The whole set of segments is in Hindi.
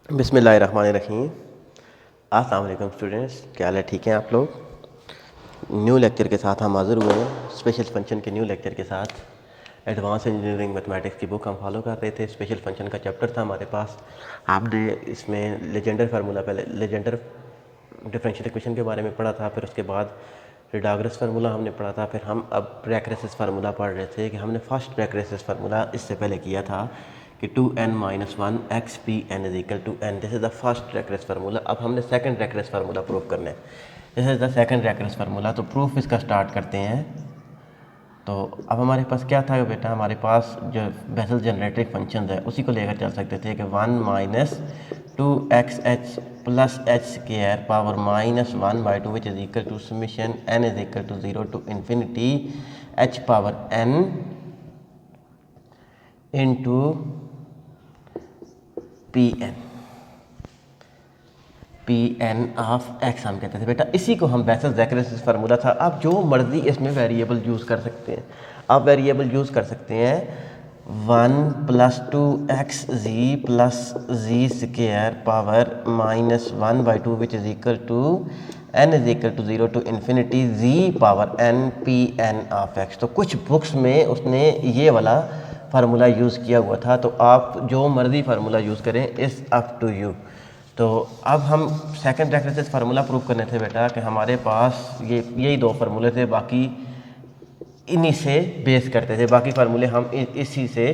बिस्मिल्लाहिर्रहमानिर्रहीम। अस्सलाम वालेकुम स्टूडेंट्स, क्या हाल है? ठीक हैं आप लोग? न्यू लेक्चर के साथ हम हाज़िर हुए हैं, स्पेशल फंक्शन के न्यू लेक्चर के साथ। एडवांस इंजीनियरिंग मैथमेटिक्स की बुक हम फॉलो कर रहे थे। स्पेशल फंक्शन का चैप्टर था हमारे पास। आपने इसमें लेजेंडर फार्मूला, पहले लेजेंडर डिफरेंशियल इक्वेशन के बारे में पढ़ा था, फिर उसके बाद पिथागोरस फार्मूला हमने पढ़ा था, फिर हम अब ब्रैकेट फार्मूला पढ़ रहे थे कि हमने फर्स्ट ब्रैकेट फार्मूला इससे पहले किया था कि 2n-1 x P N is equal to n. This is the first bracket formula. अब हमने सेकंड ब्रैकेट फार्मूला प्रूव करना है। This is the second bracket formula. तो प्रूफ इसका स्टार्ट करते हैं। तो अब हमारे पास क्या था बेटा, हमारे पास जो बेसल जनरेटरिक फंक्शन है उसी को लेकर चल सकते थे कि 1 minus 2xh plus h square power -1/2 which is equal to summation n is equal to 0 to infinity h power n into P n of x हम कहते थे बेटा। इसी को हम बेसल जैकरेस फार्मूला था। आप जो मर्जी इसमें वेरिएबल यूज़ कर सकते हैं। आप वेरिएबल यूज़ कर सकते हैं 1 + 2xz plus z square power -1/2 which is equal to n is equal to 0 to infinity z power n P n of x. तो कुछ बुक्स में उसने ये वाला फार्मूला यूज़ किया हुआ था, तो आप जो मर्ज़ी फार्मूला यूज़ करें, इज़ अप टू यू। तो अब हम सेकंड ब्रैकेट फार्मूला प्रूव करने थे बेटा कि हमारे पास यही दो फार्मूले थे, बाकी इन्हीं से बेस करते थे। बाकी फार्मूले हम इसी से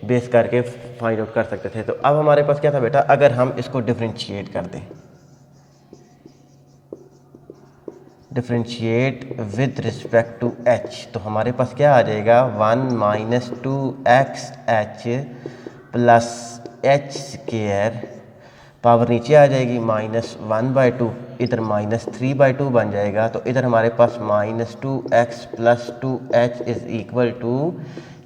बेस करके फाइंड आउट कर सकते थे। तो अब हमारे पास क्या था बेटा, अगर हम इसको डिफरेंशिएट कर दें, differentiate with respect to h, तो हमारे पास क्या आ जाएगा 1 minus 2xh plus h square power नीचे आ जाएगी -1/2, इधर -3/2 बन जाएगा। तो इधर हमारे पास -2x plus 2h is equal to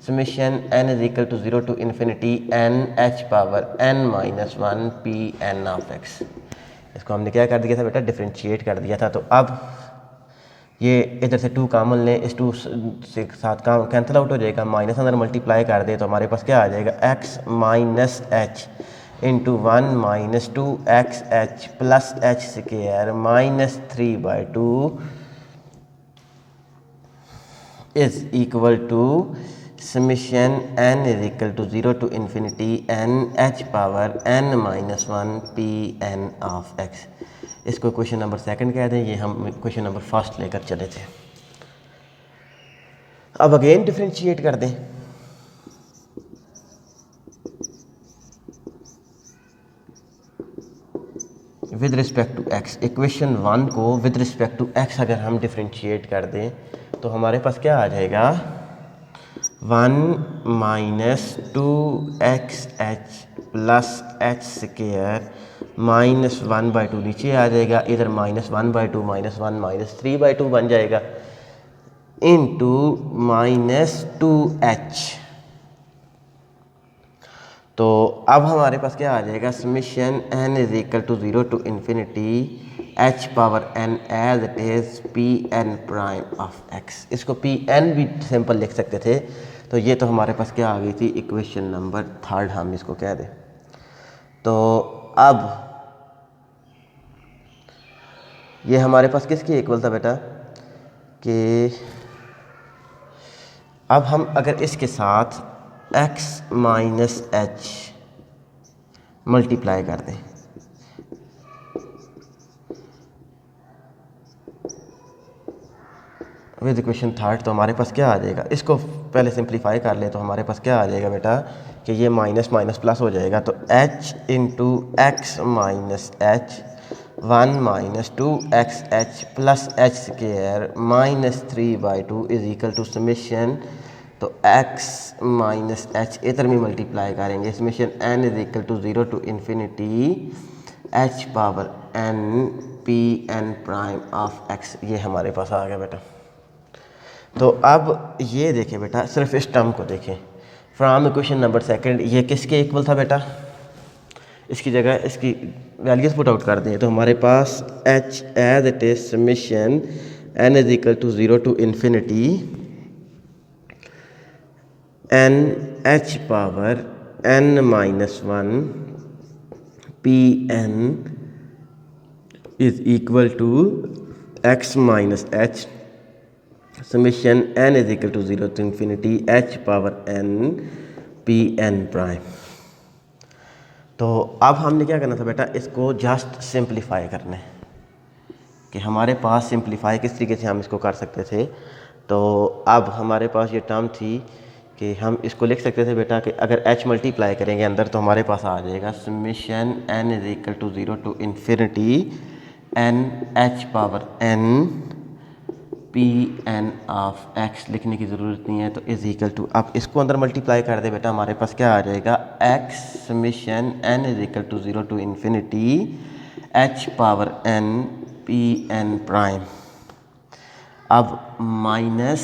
summation n is equal to 0 to infinity n h power n-1 p n of x। इसको हमने क्या कर दिया था बेटा, डिफरेंशिएट कर दिया था। तो अब ये इधर से 2 कॉमन लें, इस 2 से साथ काम कैंसिल आउट हो जाएगा, माइनस अंदर मल्टीप्लाई कर दे तो हमारे पास क्या आ जाएगा x minus h into 1 minus 2xh plus h square -3/2 is equal to summation n is equal to 0 to infinity n h power n-1 p n of x। इसको क्वेश्चन नंबर सेकंड कह दें, ये हम क्वेश्चन नंबर फर्स्ट लेकर चले थे। अब अगेन डिफरेंशिएट कर दें, with respect to x। Equation 1 को विद रिस्पेक्ट टू x अगर हम डिफरेंशिएट कर दें तो हमारे पास क्या आ जाएगा 1 minus 2xh plus h square -1/2 नीचे आ जाएगा, इधर -1/2 -1 -3/2 बन जाएगा, इंटू -2h। तो अब हमारे पास क्या आ जाएगा summation n is equal to 0 to infinity h power n as it is p N prime of x। इसको पी एन भी सिंपल लिख सकते थे। तो ये तो हमारे पास क्या आ गई थी, इक्वेशन नंबर थर्ड हम इसको कह दें। तो अब ये हमारे पास किसके इक्वल था बेटा, कि अब हम अगर इसके साथ x माइनस एच मल्टीप्लाई कर दें, विद इक्वेशन थर्ड, तो हमारे पास क्या आ जाएगा, इसको पहले सिंप्लीफाई कर ले तो हमारे पास क्या आ जाएगा बेटा कि ये माइनस माइनस प्लस हो जाएगा। तो h into x minus h 1 minus 2xh plus h square -3/2 is equal to summation, तो x माइनस एच इधर में मल्टीप्लाई करेंगे, summation n is equal to 0 to infinity h power n P N prime of x। ये हमारे पास आ गया बेटा। तो अब ये देखें बेटा, सिर्फ इस टर्म को देखें, फ्रॉम इक्वेशन नंबर सेकंड ये किसके इक्वल था बेटा, इसकी जगह इसकी वैल्यूज पुट आउट कर दें तो हमारे पास h as it is summation n is equal to 0 to infinity n h power n-1 p N is equal to x minus h summation n is equal to 0 to infinity h power n P N prime. तो अब हमने क्या करना था बेटा, इसको जस्ट सिंप्लीफाई करना है कि हमारे पास सिंप्लीफाई किस तरीके से हम इसको कर सकते थे। तो अब हमारे पास ये टर्म थी कि हम इसको लिख सकते थे बेटा कि अगर h मल्टीप्लाई करेंगे अंदर तो हमारे पास आ जाएगा summation n is equal to 0 to infinity n h power n P n of x लिखने की ज़रूरत नहीं है, तो इज इक्वल टू, अब इसको अंदर मल्टीप्लाई कर दे बेटा, हमारे पास क्या आ जाएगा x summation n is equal to 0 to infinity h power n P N prime. अब minus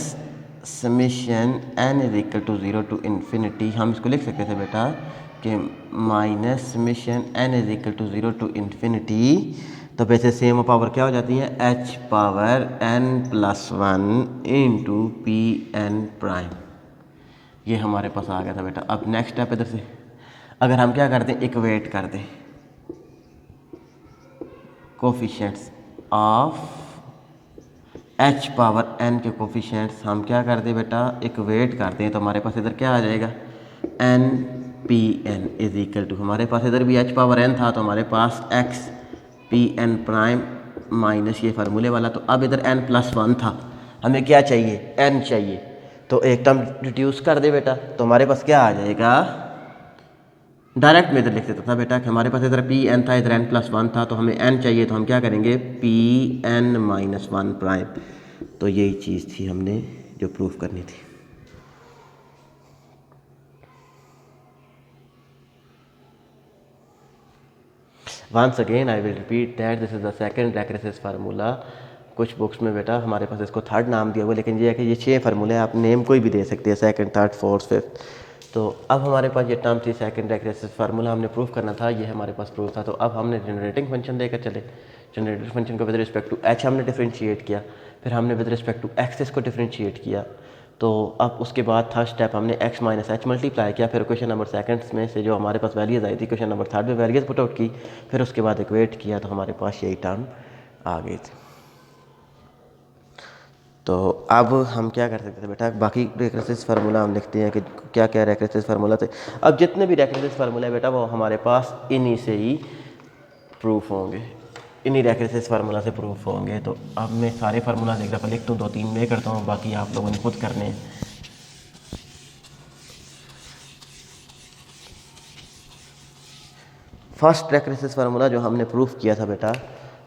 summation n is equal to 0 to infinity, हम इसको लिख सकते थे बेटा कि minus summation n is equal to 0 to infinity, तो वैसे सेम पावर क्या हो जाती है h power n plus 1 into P N prime. ये हमारे पास आ गया था बेटा। अब नेक्स्ट स्टेप इधर से अगर हम क्या करते हैं, इक्वेट कर दें coefficients of h power n के कोफिशिएंट्स हम क्या कर दें बेटा, इक्वेट करते हैं, तो हमारे पास इधर क्या आ जाएगा n P N is equal to, हमारे पास इधर भी h पावर n था तो हमारे पास x p N prime minus ये फार्मूले वाला, तो अब इधर n प्लस 1 था, हमें क्या चाहिए n चाहिए, तो एक टर्म रिड्यूस कर दे बेटा, तो हमारे पास क्या आ जाएगा, डायरेक्ट में इधर लिख देता था बेटा कि हमारे पास इधर पी एन था, इधर n प्लस 1 था, तो हमें n चाहिए, तो हम क्या करेंगे पी एन माइनस 1 प्राइम। तो यही चीज़ थी हमने जो प्रूफ करनी थी। Once again I will repeat that this is the second recurrence formula. कुछ बुक्स में बेटा हमारे पास इसको थर्ड नाम दिया हुआ, लेकिन ये है कि ये 6 फार्मूले आप नेम कोई भी दे सकते हैं, सेकंड, थर्ड, फोर्थ, फिफ्थ। तो अब हमारे पास ये टर्म थी सेकंड रेक्रेसिस फार्मूला, हमने प्रूफ करना था, ये हमारे पास प्रूफ था। तो अब हमने जनरेटिंग फंक्शन लेकर चले, जनरेटिंग फंक्शन को विद रिस्पेक्ट टू h हमने डिफ्रेंशिएट किया, फिर हमने विद रिस्पेक्ट टू x इसको डिफ्रेंशिएट किया। तो अब उसके बाद थर्ड स्टेप हमने x माइनस एच मल्टीप्लाई किया, फिर क्वेश्चन नंबर सेकंड में से जो हमारे पास वैल्यूज आई थी क्वेश्चन नंबर थर्ड में वैल्यूज पुट आउट की, फिर उसके बाद इक्वेट किया, तो हमारे पास यही टर्म आ गई थी। तो अब हम क्या कर सकते थे बेटा, बाकी रेक्रेसिस फार्मूला हम लिखते हैं कि क्या क्या रेक्रेसिस फार्मूला थे। अब जितने भी रेक्रेसिस फार्मूला है बेटा वो हमारे पास इन्हीं से ही प्रूफ होंगे, इन्हीं रेक्रेसिस फार्मूला से प्रूफ होंगे। तो अब मैं सारे फार्मूला एक दफ़ा लिखता हूँ, 2-3 मैं करता हूँ, बाकी आप लोगों ने खुद करने हैं। फर्स्ट रेक्रेसिस फार्मूला जो हमने प्रूफ किया था बेटा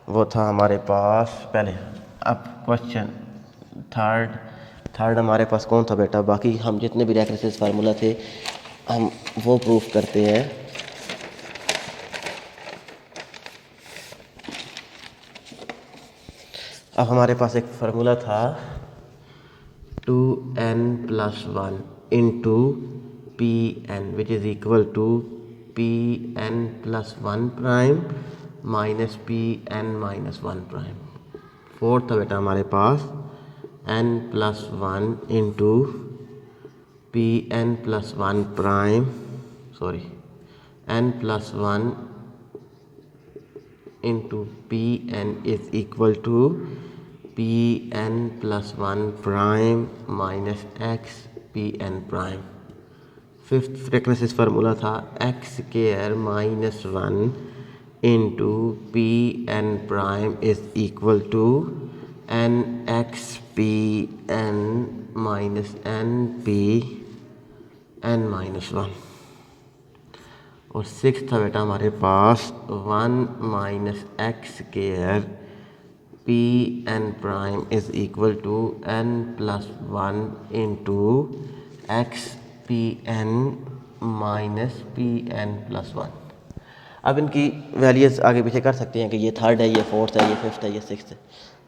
वो था हमारे पास पहले। अब क्वेश्चन थर्ड हमारे पास कौन था बेटा, बाकी हम जितने भी रेक्रेसिस फार्मूला थे हम वो प्रूफ करते हैं। अब हमारे पास एक फार्मूला था 2n plus 1 into P N which is equal to P N plus 1 prime minus P N minus 1 prime. Fourth था बेटा हमारे पास n plus 1 into P N plus 1 prime n plus 1 into P N is equal to P N plus 1 prime minus x P N prime. Fifth recurrence formula था x square minus 1 into P N prime is equal to n x P N minus N P N minus 1। और सिक्स था बेटा हमारे पास 1 minus x square p N prime is equal to N plus 1 into x P N minus P N plus 1। अब इनकी वैल्यूज़ आगे पीछे कर सकते हैं कि ये थर्ड है, ये फोर्थ है, ये फिफ्थ है, ये सिक्स्थ है।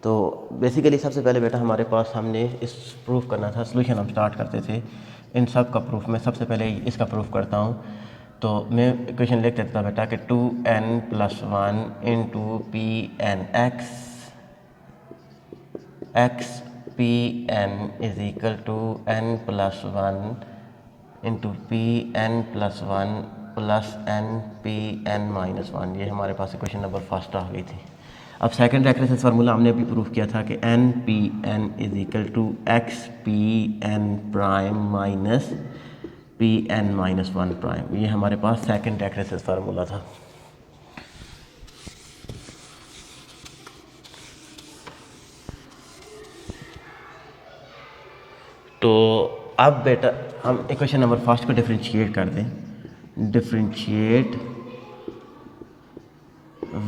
तो बेसिकली सबसे पहले बेटा हमारे पास हमने इस प्रूफ करना था, सोल्यूशन हम स्टार्ट करते थे इन सब का प्रूफ। मैं सबसे पहले इसका प्रूफ करता हूँ। तो मैं इक्वेशन लिख देता था बेटा कि 2n plus 1 into P n x P N is equal to n plus 1 into P N plus 1 plus n P N minus one, ये हमारे पास इक्वेशन नंबर फर्स्ट आ गई थी। अब सेकंड रेकरेंस फार्मूला हमने अभी प्रूफ किया था कि n P N is equal to x P N prime minus P N minus one prime, ये हमारे पास सेकंड रेकरेंस फार्मूला था। तो अब बेटा हम इक्वेशन नंबर फर्स्ट को डिफरेंशिएट कर दें, differentiate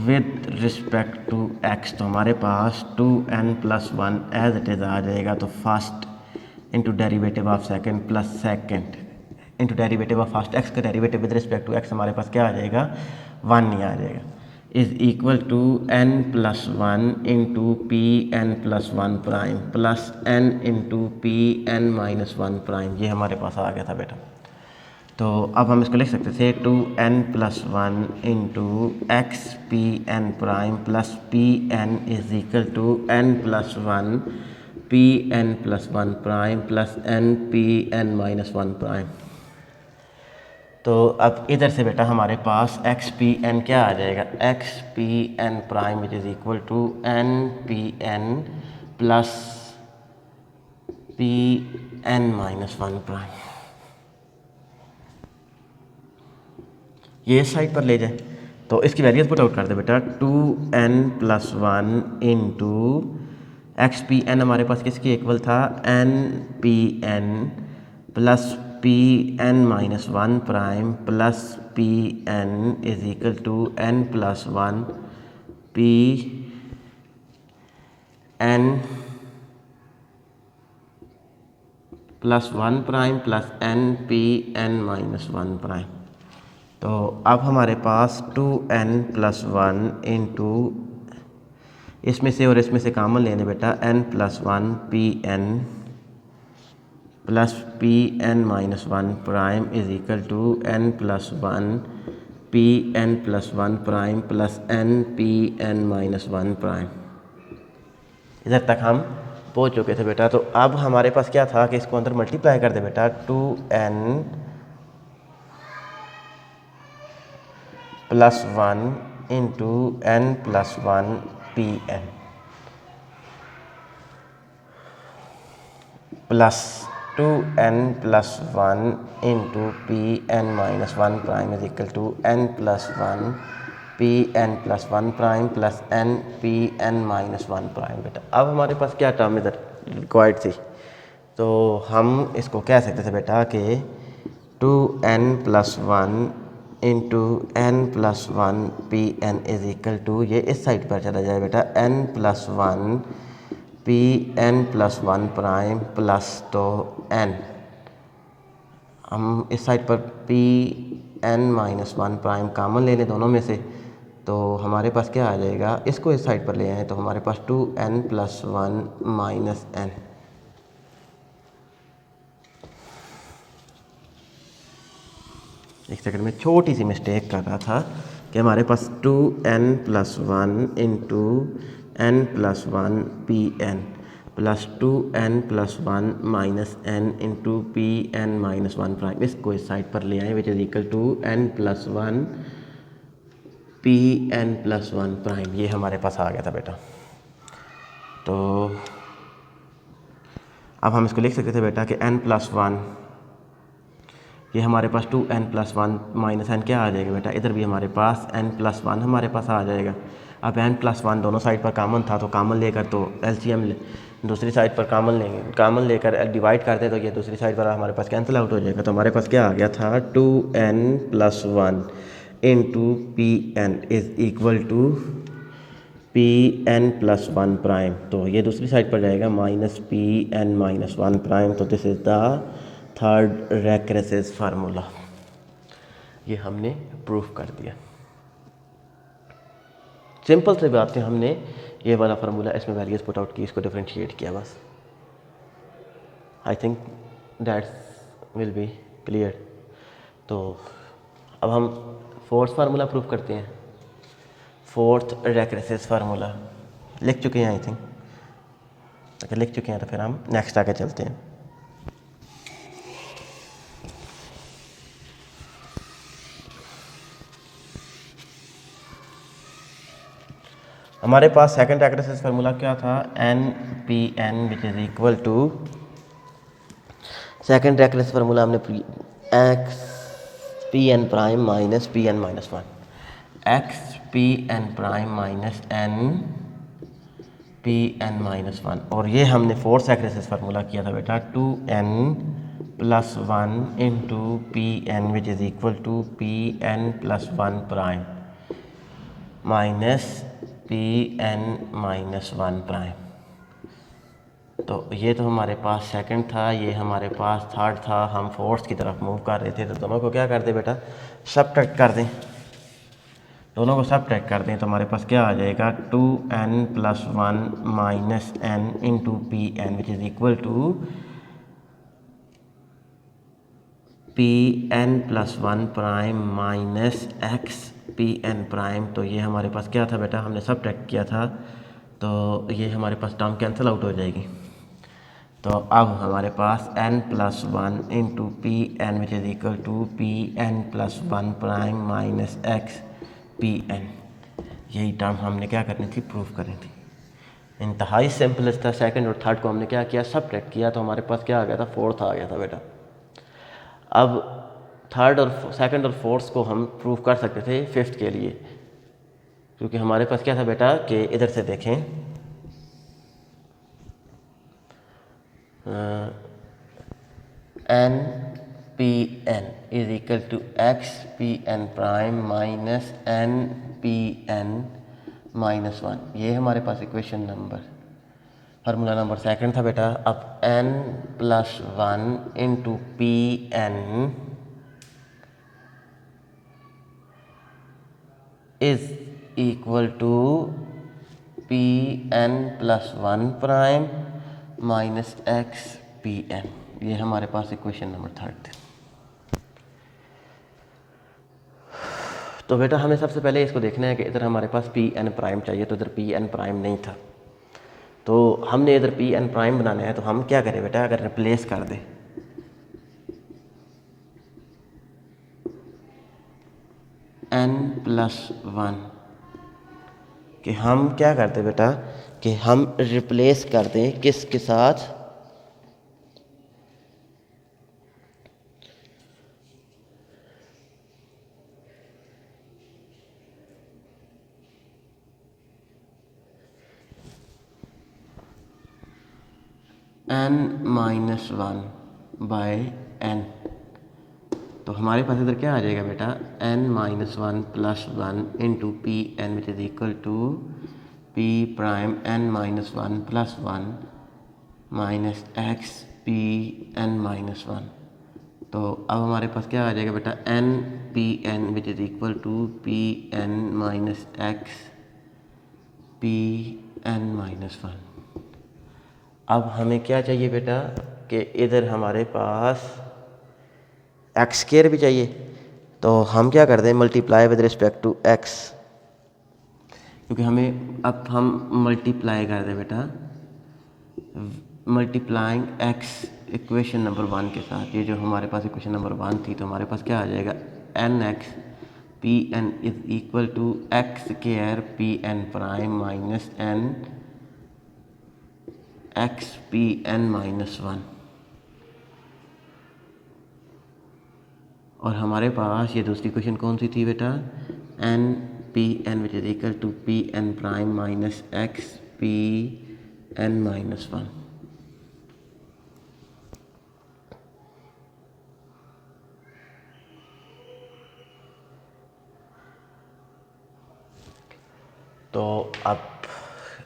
with respect to x, तो हमारे पास 2n plus one as it is आ जाएगा। तो first into derivative of second plus second into derivative of first, x का derivative with respect to x हमारे पास क्या आ जाएगा, वन ही आ जाएगा, is equal to n plus one into P N plus one prime plus n into P N minus one prime, ये हमारे पास आ गया था बेटा। तो अब हम इसको लिख सकते थे 2n plus one into x P N prime plus p N is equal to n plus one p N plus one prime plus n P N minus one prime. तो अब इधर से बेटा हमारे पास एक्स पी एन क्या आ जाएगा, x P N prime which is equal to n P N plus p N minus one prime. ये इस साइड पर ले जाए तो इसकी वैल्यूज पुट आउट कर दे बेटा, 2n plus one into x P n हमारे पास किसकी इक्वल था, n P N plus p N minus one prime plus p N is equal to n plus one p N plus one prime plus n P N minus one prime. तो अब हमारे पास 2n प्लस वन इंटू इसमें से और इसमें से कॉमन लेने बेटा, n plus one p N plus p N minus one prime is equal to n plus one p N plus one prime plus n P N minus one prime. इधर तक हम पहुँच चुके थे बेटा। तो अब हमारे पास क्या था कि इसको अंदर मल्टीप्लाई कर दे बेटा, 2n plus one into n plus one p N plus 2n plus one into P N minus one prime is equal to n plus one p N plus one prime plus n P N minus one prime. बेटा अब हमारे पास क्या टर्म इधर रिक्वायर्ड थी, तो हम इसको कह सकते थे बेटा कि 2n plus one into n plus one p N is equal to, ये इस साइड पर चला जाए बेटा, n plus one p N plus one prime plus तो n, हम इस साइड पर p N minus one prime common ले लें दोनों में से, तो हमारे पास क्या आ जाएगा, इसको इस साइड पर ले आए तो हमारे पास 2n plus one minus n। एक सेकंड में छोटी सी मिस्टेक कर रहा था कि हमारे पास 2n plus one into n plus one p N plus 2n plus one minus n into P N minus one prime, इसको इस साइड पर ले आए which is equal to n plus one p N plus one prime, ये हमारे पास आ गया था बेटा। तो अब हम इसको लिख सकते थे बेटा कि n प्लस वन, ये हमारे पास 2n plus one minus n क्या आ जाएगा बेटा, इधर भी हमारे पास n प्लस वन हमारे पास आ जाएगा। अब n प्लस वन दोनों साइड पर कॉमन था तो कॉमन लेकर तो एलसीएम दूसरी साइड पर कॉमन लेंगे, कॉमन लेकर डिवाइड करते तो ये दूसरी साइड पर हमारे पास कैंसिल आउट हो जाएगा। तो हमारे पास क्या आ गया था, 2n plus one into P N is equal to P N plus one prime, तो ये दूसरी साइड पर जाएगा minus P N minus one prime. तो this is the third recurrence formula, ये हमने प्रूफ कर दिया। सिंपल से बात है, हमने ये वाला फार्मूला इसमें वैल्यूज पुट आउट की, इसको डिफरेंशिएट किया बस। I think that's will be clear. तो अब हम फोर्थ फार्मूला प्रूफ करते हैं, फोर्थ रेकरेंस फार्मूला लिख चुके हैं आई थिंक। अगर लिख चुके हैं तो फिर हम नेक्स्ट आगे चलते हैं। हमारे पास सेकंड रेक्रेसिस फार्मूला क्या था, N P N which is equal to, second recurrence formula हमने x P N prime minus P N minus one, x P N prime minus N P N minus one, और ये हमने फोर्थ रेक्रेसिस फार्मूला किया था बेटा, two N plus one into P N which is equal to P N plus one prime minus P N minus one prime. तो ये तो हमारे पास सेकंड था, ये हमारे पास थर्ड था, हम फोर्थ की तरफ मूव कर रहे थे, तो दोनों को क्या कर दें बेटा, सबट्रैक्ट कर दें, दोनों को सबट्रैक्ट कर दें, तो हमारे पास क्या आ जाएगा, two N plus one minus n into P N which is equal to P N plus one prime minus x P N prime. तो ये हमारे पास क्या था बेटा, हमने सबट्रैक्ट किया था, तो ये हमारे पास टर्म कैंसिल आउट हो जाएगी। तो अब हमारे पास n plus one into P N which is equal to P N plus one prime minus x P n, यही टर्म हमने क्या करनी थी, प्रूफ करनी थी। इंतहाई सिंपल था। सेकंड और थर्ड को हमने क्या किया, सबट्रैक्ट किया, तो हमारे पास क्या आ गया था, फोर्थ आ गया था बेटा। अब थर्ड और सेकंड और फोर्थ को हम प्रूफ कर सकते थे फिफ्थ के लिए, क्योंकि हमारे पास क्या था बेटा कि इधर से देखें, N P N is equal to x P N prime minus N P N minus one, ये हमारे पास equation number, formula number second था बेटा। अब N plus one into P N is equal to P N plus one prime minus x P N, ये हमारे पास इक्वेशन नंबर थर्ड थी। तो बेटा हमें सबसे पहले इसको देखना है कि इधर हमारे पास पी एन प्राइम चाहिए, तो इधर पी एन प्राइम नहीं था, तो हमने इधर पी एन प्राइम बनाना है, तो हम क्या करें बेटा, अगर रिप्लेस कर दें एन प्लस वन, कि हम क्या करते बेटा कि हम रिप्लेस कर दें किसके साथ, n minus one by n. तो हमारे पास इधर क्या आ जाएगा बेटा, n minus one plus one into P N which is equal to p prime n minus one plus one minus x P N minus one. तो अब हमारे पास क्या आ जाएगा बेटा, n P N which is equal to P N minus x P N minus one. अब हमें क्या चाहिए बेटा कि इधर हमारे पास एक्स स्क्वायर भी चाहिए, तो हम क्या कर दें, multiply with respect to x, क्योंकि हमें अब हम मल्टीप्लाई कर दें बेटा, multiplying x equation number one के साथ, ये जो हमारे पास इक्वेशन नंबर वन थी, तो हमारे पास क्या आ जाएगा, n x P N is equal to x square p N prime minus n x P N minus one. और हमारे पास ये दूसरी क्वेश्चन कौन सी थी बेटा, n P N which is equal to P N prime minus x P N minus one. तो अब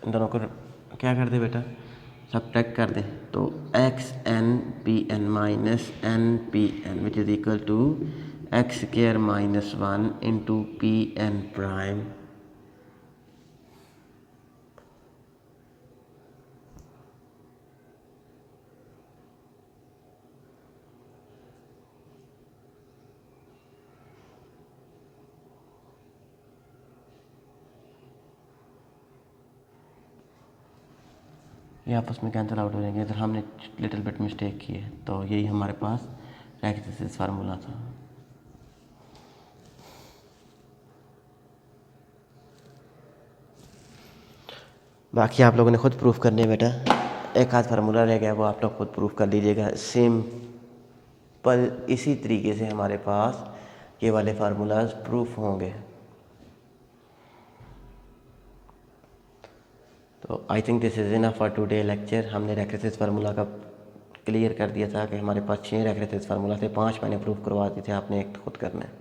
इन दोनों को क्या कर दे बेटा, सबट्रैक्ट कर दें, तो x n P N minus N P N which is equal to x square minus one into P N prime ये आपस में कैंसिल आउट हो जाएंगे। इधर हमने लिटिल बिट मिस्टेक की है, तो यही हमारे पास रेक्रेसिस फार्मूला था। बाकी आप लोगों ने खुद प्रूफ करने बेटा, एक आध फार्मूला रह गया वो आप लोग खुद प्रूफ कर लीजिएगा। सिंपल इसी तरीके से हमारे पास ये वाले फार्मूलाज प्रूफ होंगे। तो I think this is enough for today lecture. हमने रेक्रेसिस फार्मूला का क्लियर कर दिया था कि हमारे पास 6 रेक्रेसिस फार्मूला थे, 5 मैंने प्रूफ करवा दिए थे, आपने एक खुद करना है।